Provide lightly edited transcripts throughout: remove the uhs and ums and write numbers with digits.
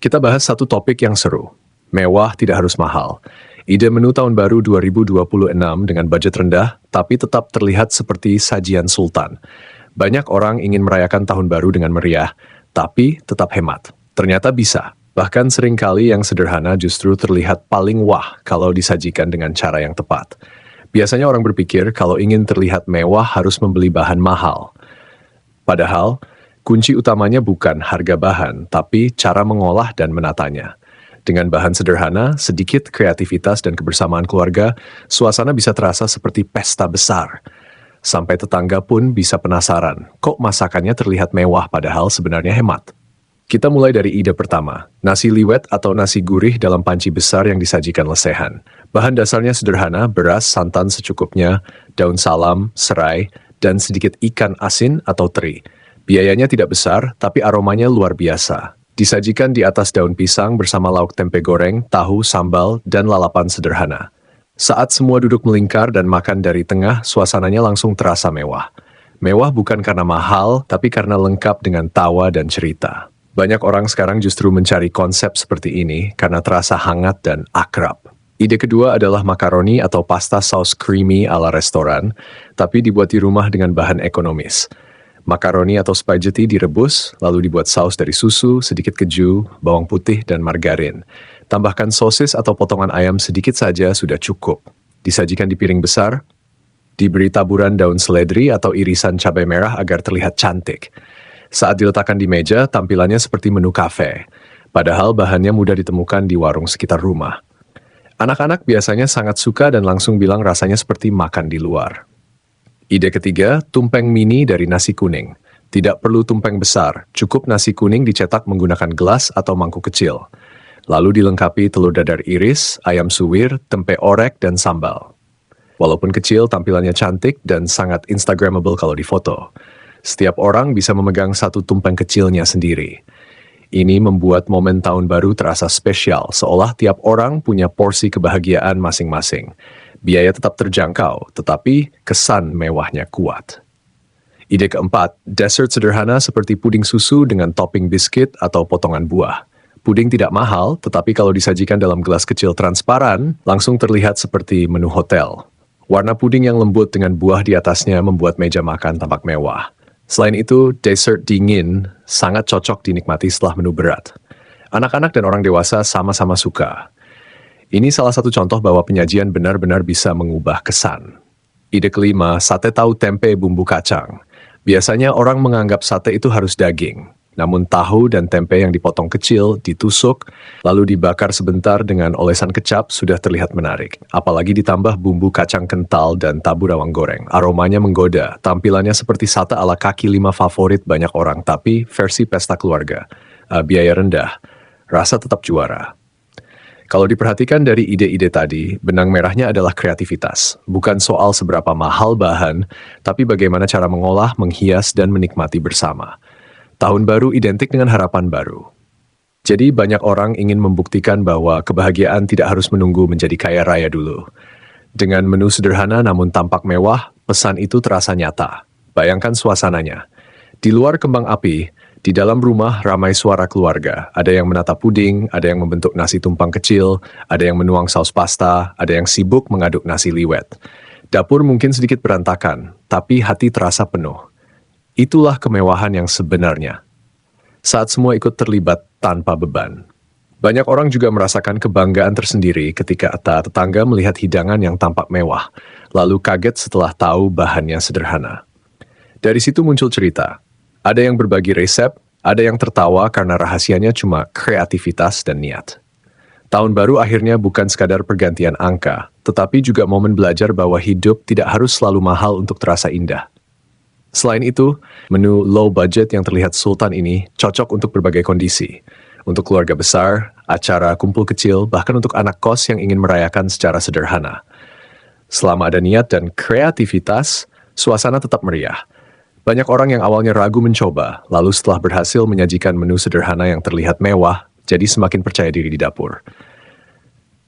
Kita bahas satu topik yang seru. Mewah tidak harus mahal. Ide menu tahun baru 2026 dengan budget rendah, tapi tetap terlihat seperti sajian sultan. Banyak orang ingin merayakan tahun baru dengan meriah, tapi tetap hemat. Ternyata bisa. Bahkan seringkali yang sederhana justru terlihat paling wah kalau disajikan dengan cara yang tepat. Biasanya orang berpikir kalau ingin terlihat mewah harus membeli bahan mahal. Padahal, kunci utamanya bukan harga bahan, tapi cara mengolah dan menatanya. Dengan bahan sederhana, sedikit kreativitas dan kebersamaan keluarga, suasana bisa terasa seperti pesta besar. Sampai tetangga pun bisa penasaran, kok masakannya terlihat mewah padahal sebenarnya hemat. Kita mulai dari ide pertama, nasi liwet atau nasi gurih dalam panci besar yang disajikan lesehan. Bahan dasarnya sederhana, beras, santan secukupnya, daun salam, serai, dan sedikit ikan asin atau teri. Biayanya tidak besar, tapi aromanya luar biasa. Disajikan di atas daun pisang bersama lauk tempe goreng, tahu, sambal, dan lalapan sederhana. Saat semua duduk melingkar dan makan dari tengah, suasananya langsung terasa mewah. Mewah bukan karena mahal, tapi karena lengkap dengan tawa dan cerita. Banyak orang sekarang justru mencari konsep seperti ini karena terasa hangat dan akrab. Ide kedua adalah makaroni atau pasta saus creamy ala restoran, tapi dibuat di rumah dengan bahan ekonomis. Makaroni atau spaghetti direbus, lalu dibuat saus dari susu, sedikit keju, bawang putih, dan margarin. Tambahkan sosis atau potongan ayam sedikit saja sudah cukup. Disajikan di piring besar, diberi taburan daun seledri atau irisan cabai merah agar terlihat cantik. Saat diletakkan di meja, tampilannya seperti menu kafe. Padahal bahannya mudah ditemukan di warung sekitar rumah. Anak-anak biasanya sangat suka dan langsung bilang rasanya seperti makan di luar. Ide ketiga, tumpeng mini dari nasi kuning. Tidak perlu tumpeng besar, cukup nasi kuning dicetak menggunakan gelas atau mangkuk kecil. Lalu dilengkapi telur dadar iris, ayam suwir, tempe orek, dan sambal. Walaupun kecil, tampilannya cantik dan sangat instagramable kalau difoto. Setiap orang bisa memegang satu tumpeng kecilnya sendiri. Ini membuat momen tahun baru terasa spesial, seolah tiap orang punya porsi kebahagiaan masing-masing. Biaya tetap terjangkau, tetapi kesan mewahnya kuat. Ide keempat, dessert sederhana seperti puding susu dengan topping biskuit atau potongan buah. Puding tidak mahal, tetapi kalau disajikan dalam gelas kecil transparan, langsung terlihat seperti menu hotel. Warna puding yang lembut dengan buah di atasnya membuat meja makan tampak mewah. Selain itu, dessert dingin sangat cocok dinikmati setelah menu berat. Anak-anak dan orang dewasa sama-sama suka. Ini salah satu contoh bahwa penyajian benar-benar bisa mengubah kesan. Ide kelima, sate tahu tempe bumbu kacang. Biasanya orang menganggap sate itu harus daging. Namun tahu dan tempe yang dipotong kecil, ditusuk, lalu dibakar sebentar dengan olesan kecap sudah terlihat menarik. Apalagi ditambah bumbu kacang kental dan tabur bawang goreng. Aromanya menggoda, tampilannya seperti sate ala kaki lima favorit banyak orang, tapi versi pesta keluarga. Biaya rendah, rasa tetap juara. Kalau diperhatikan dari ide-ide tadi, benang merahnya adalah kreativitas. Bukan soal seberapa mahal bahan, tapi bagaimana cara mengolah, menghias, dan menikmati bersama. Tahun baru identik dengan harapan baru. Jadi banyak orang ingin membuktikan bahwa kebahagiaan tidak harus menunggu menjadi kaya raya dulu. Dengan menu sederhana namun tampak mewah, pesan itu terasa nyata. Bayangkan suasananya. Di luar kembang api, di dalam rumah ramai suara keluarga. Ada yang menata puding, ada yang membentuk nasi tumpang kecil, ada yang menuang saus pasta, ada yang sibuk mengaduk nasi liwet. Dapur mungkin sedikit berantakan, tapi hati terasa penuh. Itulah kemewahan yang sebenarnya. Saat semua ikut terlibat tanpa beban. Banyak orang juga merasakan kebanggaan tersendiri ketika tetangga melihat hidangan yang tampak mewah, lalu kaget setelah tahu bahannya sederhana. Dari situ muncul cerita. Ada yang berbagi resep, ada yang tertawa karena rahasianya cuma kreativitas dan niat. Tahun baru akhirnya bukan sekadar pergantian angka, tetapi juga momen belajar bahwa hidup tidak harus selalu mahal untuk terasa indah. Selain itu, menu low budget yang terlihat sultan ini cocok untuk berbagai kondisi. Untuk keluarga besar, acara kumpul kecil, bahkan untuk anak kos yang ingin merayakan secara sederhana. Selama ada niat dan kreativitas, suasana tetap meriah. Banyak orang yang awalnya ragu mencoba, lalu setelah berhasil menyajikan menu sederhana yang terlihat mewah, jadi semakin percaya diri di dapur.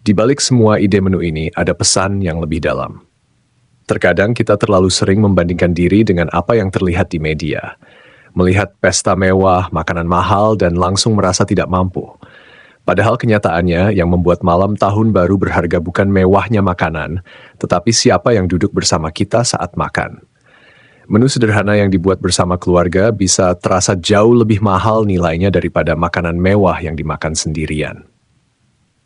Di balik semua ide menu ini, ada pesan yang lebih dalam. Terkadang kita terlalu sering membandingkan diri dengan apa yang terlihat di media. Melihat pesta mewah, makanan mahal, dan langsung merasa tidak mampu. Padahal kenyataannya yang membuat malam tahun baru berharga bukan mewahnya makanan, tetapi siapa yang duduk bersama kita saat makan. Menu sederhana yang dibuat bersama keluarga bisa terasa jauh lebih mahal nilainya daripada makanan mewah yang dimakan sendirian.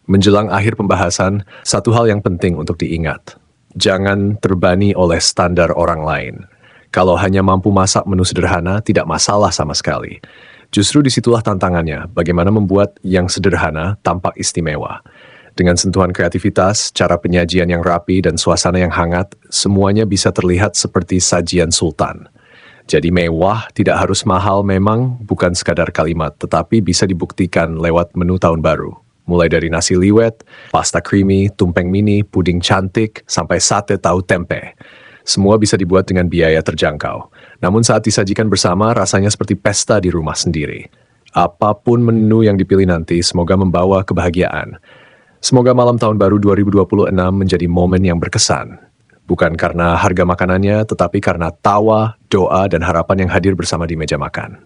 Menjelang akhir pembahasan, satu hal yang penting untuk diingat. Jangan terbani oleh standar orang lain. Kalau hanya mampu masak menu sederhana, tidak masalah sama sekali. Justru disitulah tantangannya, bagaimana membuat yang sederhana tampak istimewa. Dengan sentuhan kreativitas, cara penyajian yang rapi, dan suasana yang hangat, semuanya bisa terlihat seperti sajian sultan. Jadi mewah tidak harus mahal memang bukan sekadar kalimat, tetapi bisa dibuktikan lewat menu tahun baru. Mulai dari nasi liwet, pasta creamy, tumpeng mini, puding cantik, sampai sate tahu tempe. Semua bisa dibuat dengan biaya terjangkau. Namun saat disajikan bersama, rasanya seperti pesta di rumah sendiri. Apapun menu yang dipilih nanti, semoga membawa kebahagiaan. Semoga malam tahun baru 2026 menjadi momen yang berkesan. Bukan karena harga makanannya, tetapi karena tawa, doa, dan harapan yang hadir bersama di meja makan.